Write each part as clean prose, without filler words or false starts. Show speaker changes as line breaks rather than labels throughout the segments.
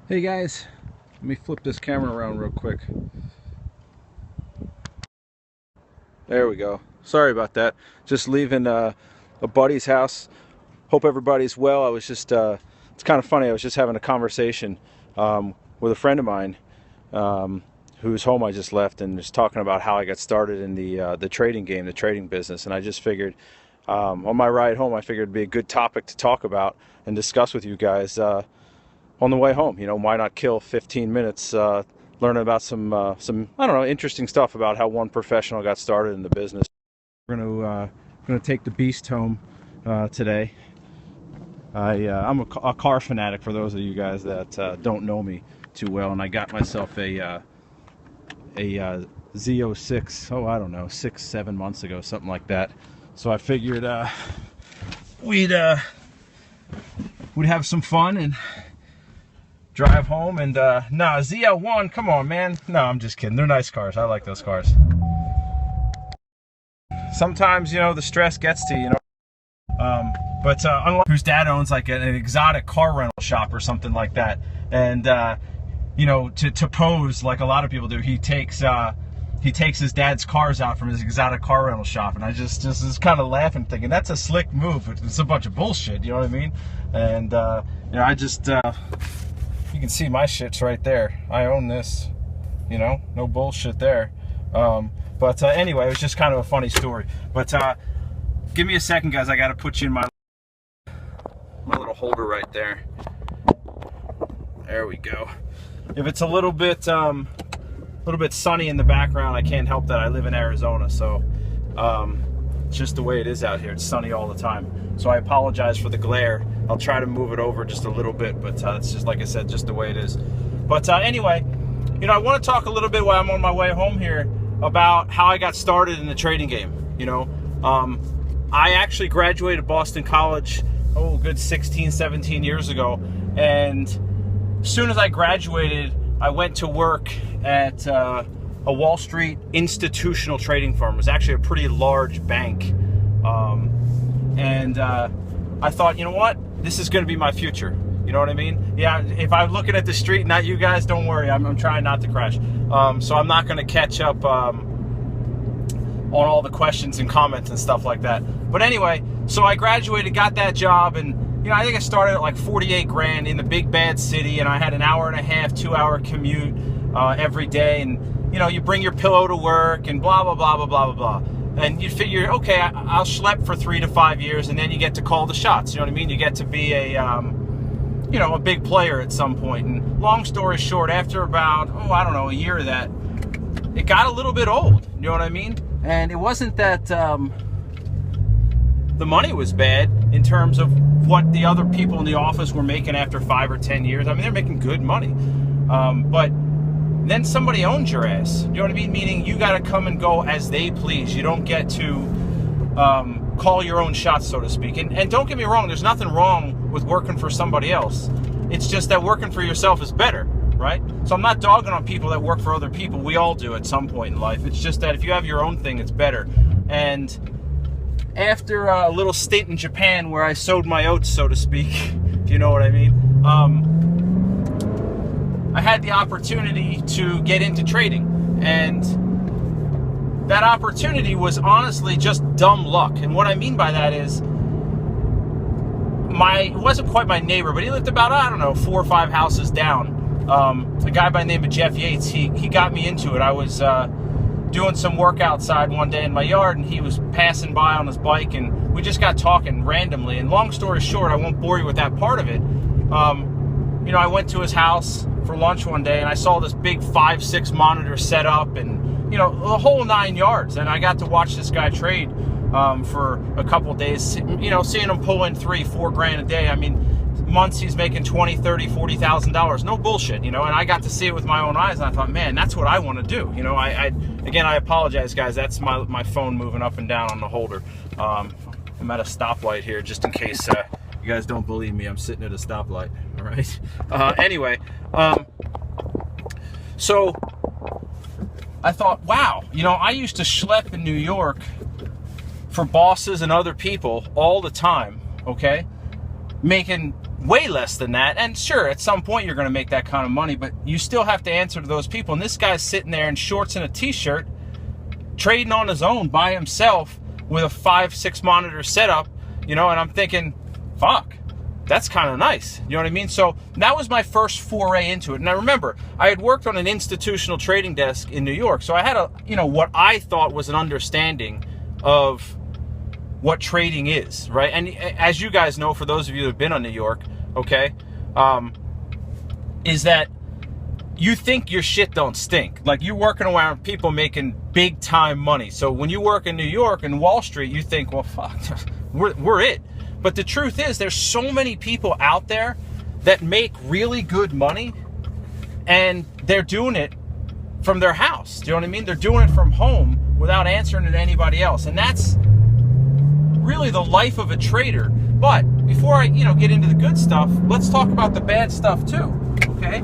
Hey guys, let me flip this camera around real quick. There we go. Sorry about that. Just leaving a buddy's house. Hope everybody's well. I was just, it's kind of funny, I was just having a conversation with a friend of mine whose home I just left, and just talking about how I got started in the trading game, the trading business. And I just figured, on my ride home, I figured it'd be a good topic to talk about and discuss with you guys on the way home. You know, why not kill 15 minutes learning about some I don't know, interesting stuff about how one professional got started in the business. We're gonna take the beast home today. I'm a car fanatic, for those of you guys that don't know me too well, and I got myself a Z06, oh I don't know, 6-7 months ago, something like that. So I figured we'd have some fun and drive home. And nah, ZL1, come on man. No, I'm just kidding. They're nice cars. I like those cars. Sometimes, you know, the stress gets to you, you know. But unlike whose dad owns like an exotic car rental shop or something like that, and you know, to pose like a lot of people do, he takes his dad's cars out from his exotic car rental shop, and I just was kind of laughing, thinking that's a slick move. It's a bunch of bullshit, you know what I mean? And you know, I just you can see my shit's right there. I own this, you know, no bullshit there. But anyway, it was just kind of a funny story. But give me a second, guys. I got to put you in my little holder right there. There we go. If it's a little bit sunny in the background, I can't help that. I live in Arizona, so it's just the way it is out here. It's sunny all the time. So I apologize for the glare. I'll try to move it over just a little bit, but it's just, like I said, just the way it is. But anyway, you know, I want to talk a little bit while I'm on my way home here about how I got started in the trading game. You know, I actually graduated Boston College, oh, good 16, 17 years ago. And as soon as I graduated, I went to work at a Wall Street institutional trading firm. It was actually a pretty large bank. And I thought, you know what? This is going to be my future. You know what I mean? Yeah, if I'm looking at the street, not you guys, don't worry. I'm trying not to crash. So I'm not going to catch up on all the questions and comments and stuff like that. But anyway, so I graduated, got that job, and you know, I think I started at like 48 grand in the big bad city, and I had an hour and a half, 2-hour commute every day. And you know, you bring your pillow to work and blah, blah, blah, blah, blah, blah, blah. And you figure, okay, I'll schlep for 3 to 5 years, and then you get to call the shots. You know what I mean? You get to be a, you know, a big player at some point. And long story short, after about, oh, I don't know, a year of that, it got a little bit old. You know what I mean? And it wasn't that the money was bad in terms of what the other people in the office were making after 5 or 10 years. I mean, they're making good money. But then somebody owns your ass. You know what I mean? Meaning you got to come and go as they please. You don't get to call your own shots, so to speak. And don't get me wrong, there's nothing wrong with working for somebody else. It's just that working for yourself is better, right? So I'm not dogging on people that work for other people. We all do at some point in life. It's just that if you have your own thing, it's better. And after a little stint in Japan where I sowed my oats, so to speak, if you know what I mean, I had the opportunity to get into trading. And that opportunity was honestly just dumb luck. And what I mean by that is, it wasn't quite my neighbor, but he lived about, I don't know, 4 or 5 houses down. A guy by the name of Jeff Yates, he got me into it. I was doing some work outside one day in my yard, and he was passing by on his bike, and we just got talking randomly. And long story short, I won't bore you with that part of it. You know, I went to his house for lunch one day, and I saw this big 5-6 monitor set up, and you know, the whole 9 yards. And I got to watch this guy trade for a couple of days. You know, seeing him pull in 3-4 grand a day. I mean, months he's making $20,000, $30,000, $40,000. No bullshit, you know. And I got to see it with my own eyes, and I thought, man, that's what I want to do. You know, again, I apologize, guys. That's my phone moving up and down on the holder. I'm at a stoplight here, just in case you guys don't believe me. I'm sitting at a stoplight. All right. Anyway, so I thought, wow, you know, I used to schlep in New York for bosses and other people all the time, okay? Making way less than that. And sure, at some point you're going to make that kind of money, but you still have to answer to those people. And this guy's sitting there in shorts and a t-shirt, trading on his own by himself with a 5-6 monitor setup, you know, and I'm thinking, fuck, that's kind of nice. You know what I mean? So that was my first foray into it. And I remember I had worked on an institutional trading desk in New York. So I had a, you know, what I thought was an understanding of what trading is, right? And as you guys know, for those of you that have been on New York, okay, is that you think your shit don't stink. Like, you're working around people making big time money. So when you work in New York and Wall Street, you think, well, fuck, we're it. But the truth is, there's so many people out there that make really good money, and they're doing it from their house. Do you know what I mean? They're doing it from home without answering to anybody else. And that's really the life of a trader. But before I, you know, get into the good stuff, let's talk about the bad stuff too, okay?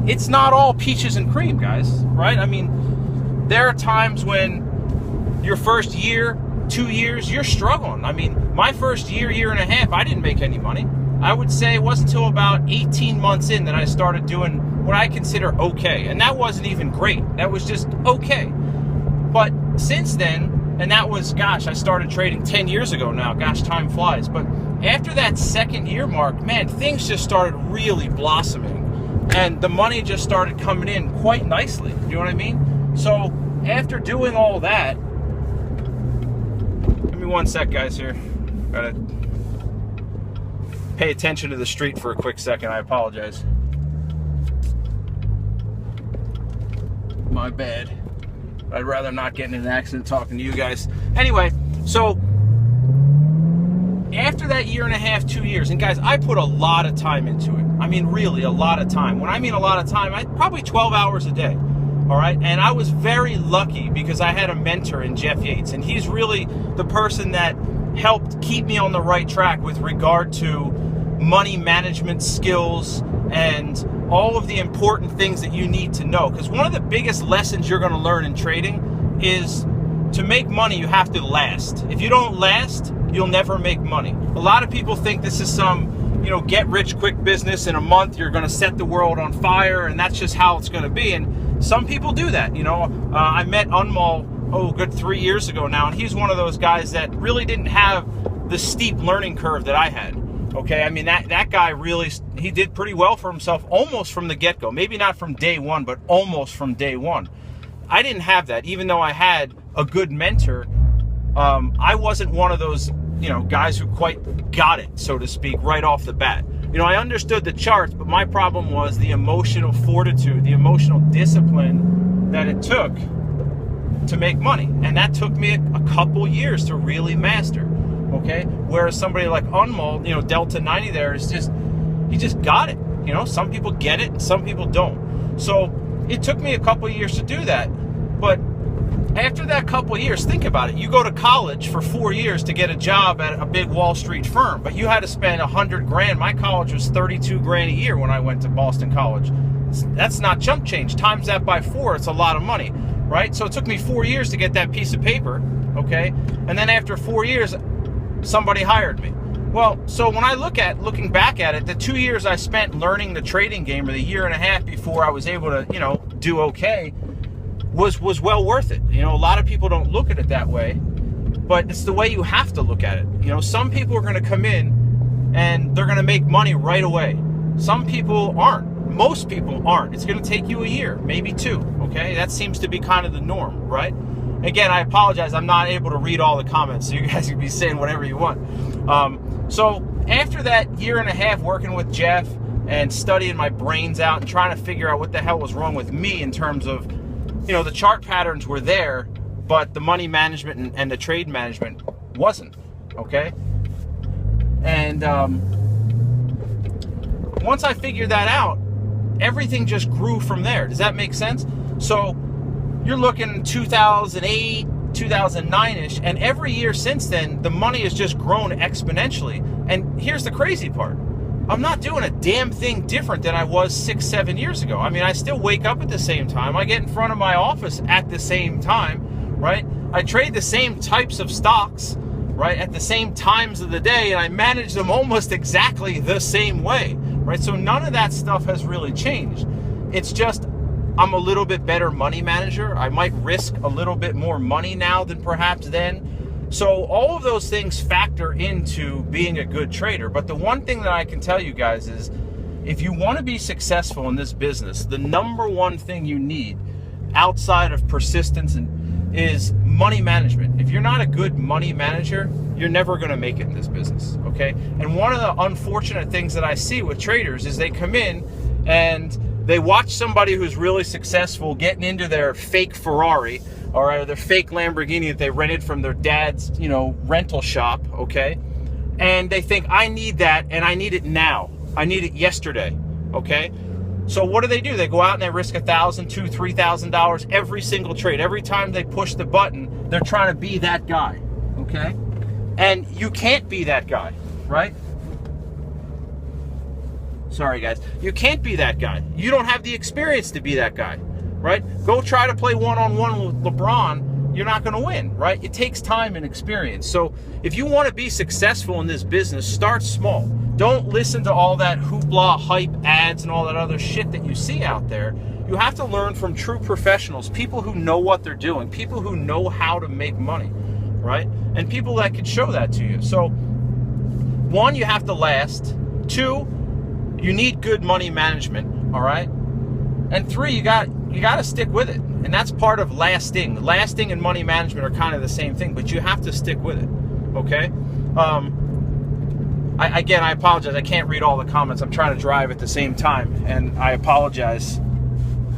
It's not all peaches and cream, guys, right? I mean, there are times when your first year, 2 years, you're struggling. I mean, my first year and a half, I didn't make any money. I would say it wasn't until about 18 months in that I started doing what I consider okay. And that wasn't even great. That was just okay. But since then, and that was, gosh, I started trading 10 years ago now. Gosh, time flies. But after that second year mark, man, things just started really blossoming. And the money just started coming in quite nicely. You know what I mean? So after doing all that, give me one sec, guys, here. Gotta pay attention to the street for a quick second. I apologize. My bad. I'd rather not get in an accident talking to you guys. Anyway, so after that year and a half, 2 years, and guys, I put a lot of time into it. I mean, really a lot of time. When I mean a lot of time, probably 12 hours a day. All right. And I was very lucky because I had a mentor in Jeff Yates, and he's really the person that helped keep me on the right track with regard to money management skills and all of the important things that you need to know. Because one of the biggest lessons you're going to learn in trading is to make money, you have to last. If you don't last, you'll never make money. A lot of people think this is some, you know, get rich quick business. In a month, you're going to set the world on fire, and that's just how it's going to be. And some people do that. You know, I met Unmal, good 3 years ago now, and he's one of those guys that really didn't have the steep learning curve that I had. Okay, I mean, that guy really, he did pretty well for himself almost from the get-go. Maybe not from day one, but almost from day one. I didn't have that. Even though I had a good mentor, I wasn't one of those, you know, guys who quite got it, so to speak, right off the bat. You know, I understood the charts, but my problem was the emotional fortitude, the emotional discipline that it took to make money. And that took me a couple years to really master. Okay, whereas somebody like Unmal, you know, Delta 90 there is just, he just got it. You know, some people get it and some people don't. So it took me a couple years to do that. But after that couple years, think about it. You go to college for 4 years to get a job at a big Wall Street firm, but you had to spend 100 grand. My college was 32 grand a year when I went to Boston College. That's not chump change. Times that by 4, it's a lot of money, right? So it took me 4 years to get that piece of paper, okay? And then after 4 years, somebody hired me. Well, so when I looking back at it, the 2 years I spent learning the trading game, or the year and a half before I was able to, you know, do okay, was well worth it. You know, a lot of people don't look at it that way, but it's the way you have to look at it. You know, some people are going to come in and they're going to make money right away. Some people aren't. Most people aren't. It's going to take you a year, maybe 2, okay? That seems to be kind of the norm, right? Again, I apologize. I'm not able to read all the comments, so you guys can be saying whatever you want. So after that year and a half working with Jeff and studying my brains out and trying to figure out what the hell was wrong with me in terms of, you know, the chart patterns were there, but the money management and the trade management wasn't, okay? And once I figured that out, everything just grew from there. Does that make sense? So you're looking 2008, 2009-ish, and every year since then, the money has just grown exponentially. And here's the crazy part. I'm not doing a damn thing different than I was 6, 7 years ago. I mean, I still wake up at the same time. I get in front of my office at the same time, right? I trade the same types of stocks right, at the same times of the day, and I manage them almost exactly the same way, right? So none of that stuff has really changed. It's just I'm a little bit better money manager. I might risk a little bit more money now than perhaps then. So all of those things factor into being a good trader. But the one thing that I can tell you guys is, if you want to be successful in this business, the number one thing you need outside of persistence is money management. If you're not a good money manager, you're never going to make it in this business, okay? And one of the unfortunate things that I see with traders is they come in and they watch somebody who's really successful getting into their fake Ferrari or their fake Lamborghini that they rented from their dad's, rental shop, okay? And they think, I need that, and I need it now. I need it yesterday, okay? So what do? They go out and they risk $1,000, $2,000, $3,000 every single trade. Every time they push the button, they're trying to be that guy, okay? And you can't be that guy, right? Sorry, guys. You can't be that guy. You don't have the experience to be that guy, right? Go try to play one-on-one with LeBron. You're not going to win, right? It takes time and experience. So if you want to be successful in this business, start small. Don't listen to all that hoopla, hype, ads, and all that other shit that you see out there. You have to learn from true professionals, people who know what they're doing, people who know how to make money, right? And people that can show that to you. So, one, you have to last. Two, you need good money management, all right? And three, you got to stick with it. And that's part of lasting. Lasting and money management are kind of the same thing, but you have to stick with it, okay? Again, I apologize. I can't read all the comments. I'm trying to drive at the same time, and I apologize.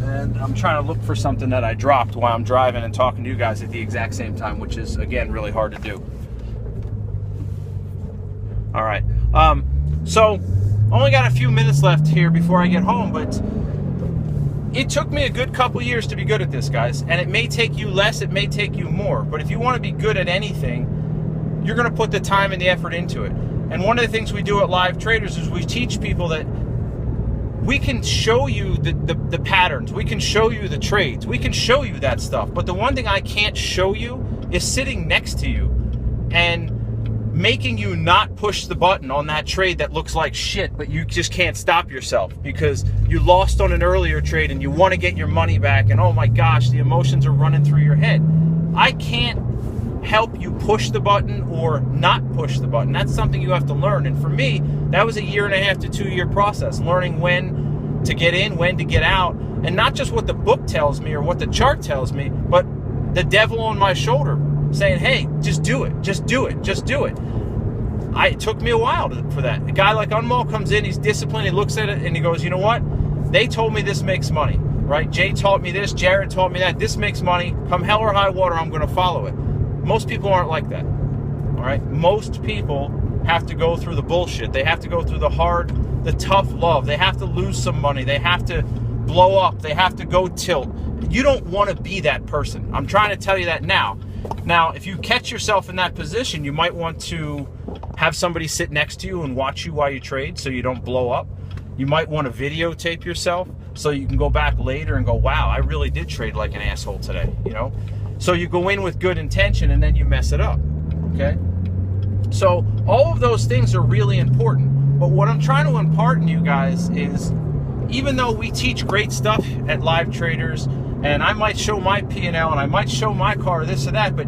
And I'm trying to look for something that I dropped while I'm driving and talking to you guys at the exact same time, which is, again, really hard to do. All right. So, only got a few minutes left here before I get home, but it took me a good couple years to be good at this, guys. And it may take you less, it may take you more. But if you want to be good at anything, you're going to put the time and the effort into it. And one of the things we do at Live Traders is we teach people that we can show you the patterns. We can show you the trades. We can show you that stuff. But the one thing I can't show you is sitting next to you and making you not push the button on that trade that looks like shit, but you just can't stop yourself because you lost on an earlier trade and you want to get your money back, and oh my gosh, the emotions are running through your head. I can't help you push the button or not push the button. That's something you have to learn. And for me, that was a 1.5 to 2 year process, learning when to get in, when to get out, and not just what the book tells me or what the chart tells me, but the devil on my shoulder saying, hey, just do it, just do it, just do it. It took me a while for that. A guy like Unmal comes in, he's disciplined, he looks at it and he goes, you know what? They told me this makes money, right? Jay taught me this, Jared taught me that, this makes money. Come hell or high water, I'm going to follow it. Most people aren't like that, all right? Most people have to go through the bullshit. They have to go through the hard, the tough love. They have to lose some money. They have to blow up. They have to go tilt. You don't want to be that person. I'm trying to tell you that now. Now, if you catch yourself in that position, you might want to have somebody sit next to you and watch you while you trade so you don't blow up. You might want to videotape yourself so you can go back later and go, wow, I really did trade like an asshole today, you know? So you go in with good intention and then you mess it up, okay? So all of those things are really important. But what I'm trying to impart in you guys is, even though we teach great stuff at Live Traders, and I might show my P&L and I might show my car, this or that, but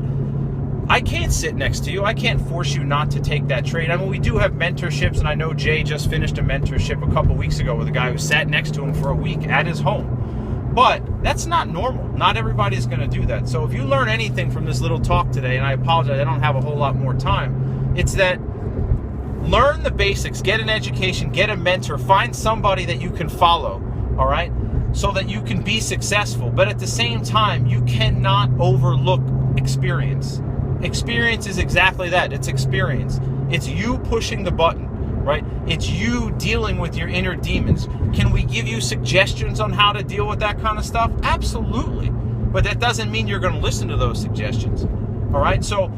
I can't sit next to you. I can't force you not to take that trade. I mean, we do have mentorships, and I know Jay just finished a mentorship a couple weeks ago with a guy who sat next to him for a week at his home. But that's not normal. Not everybody's going to do that. So if you learn anything from this little talk today, and I apologize, I don't have a whole lot more time, it's that learn the basics, get an education, get a mentor, find somebody that you can follow, all right, so that you can be successful. But at the same time, you cannot overlook experience. Experience is exactly that. It's experience. It's you pushing the button, right? It's you dealing with your inner demons. Can we give you suggestions on how to deal with that kind of stuff? Absolutely. But that doesn't mean you're going to listen to those suggestions. All right? So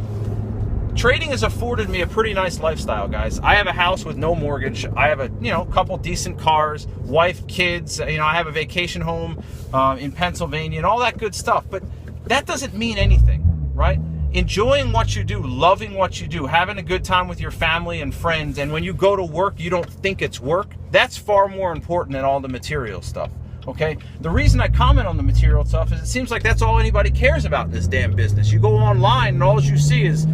trading has afforded me a pretty nice lifestyle, guys. I have a house with no mortgage. I have a, couple decent cars, wife, kids. I have a vacation home in Pennsylvania and all that good stuff. But that doesn't mean anything, right? enjoying what you do, loving what you do, having a good time with your family and friends, and when you go to work, you don't think it's work, that's far more important than all the material stuff, okay? The reason I comment on the material stuff is it seems like that's all anybody cares about in this damn business. You go online and all you see is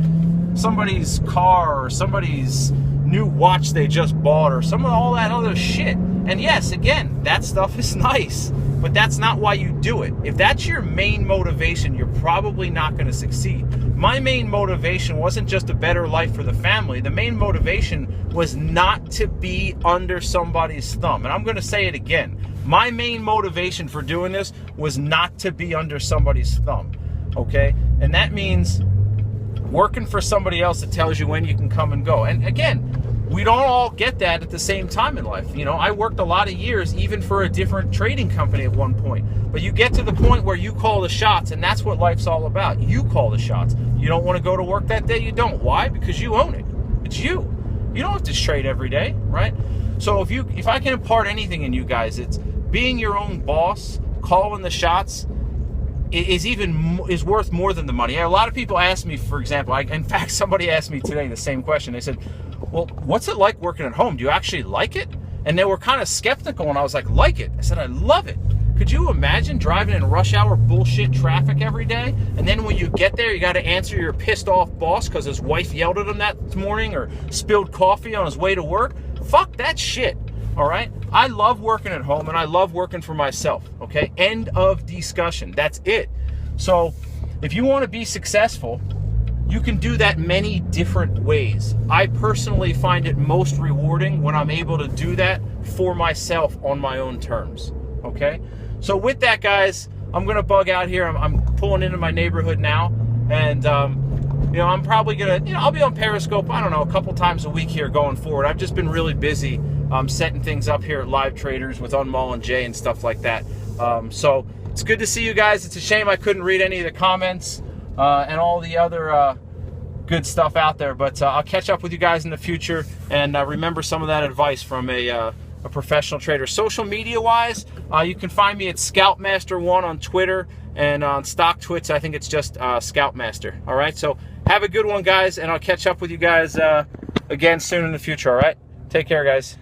somebody's car or somebody's new watch they just bought or some of all that other shit. And yes, again, that stuff is nice, but that's not why you do it. If that's your main motivation, you're probably not going to succeed. My main motivation wasn't just a better life for the family. The main motivation was not to be under somebody's thumb. And I'm going to say it again. My main motivation for doing this was not to be under somebody's thumb, okay? And that means working for somebody else that tells you when you can come and go. And again, we don't all get that at the same time in life. You know, I worked a lot of years, even for a different trading company at one point. But you get to the point where you call the shots, and that's what life's all about. You call the shots. You don't want to go to work that day, you don't. Why? Because you own it. It's you. You don't have to trade every day, right? So if I can impart anything in you guys, it's being your own boss, calling the shots, is worth more than the money. A lot of people ask me, for example, in fact, somebody asked me today the same question. They said, well, what's it like working at home? Do you actually like it? And they were kind of skeptical, and I was like it? I said, I love it. Could you imagine driving in rush hour bullshit traffic every day? And then when you get there, you got to answer your pissed off boss because his wife yelled at him that morning or spilled coffee on his way to work? Fuck that shit, all right? I love working at home, and I love working for myself, okay? End of discussion. That's it. So if you want to be successful, you can do that many different ways. I personally find it most rewarding when I'm able to do that for myself on my own terms, okay? So with that, guys, I'm going to bug out here. I'm pulling into my neighborhood now, and you know, I'm probably going to, I'll be on Periscope, I don't know, a couple times a week here going forward. I've just been really busy setting things up here at Live Traders with Unmall and Jay and stuff like that. So it's good to see you guys. It's a shame I couldn't read any of the comments and all the other good stuff out there, but I'll catch up with you guys in the future, and remember some of that advice from a professional trader. Social media wise, you can find me at Scoutmaster1 on Twitter, and on StockTwits I think it's just Scoutmaster. All right, so have a good one, guys, and I'll catch up with you guys again soon in the future. All right, take care, guys.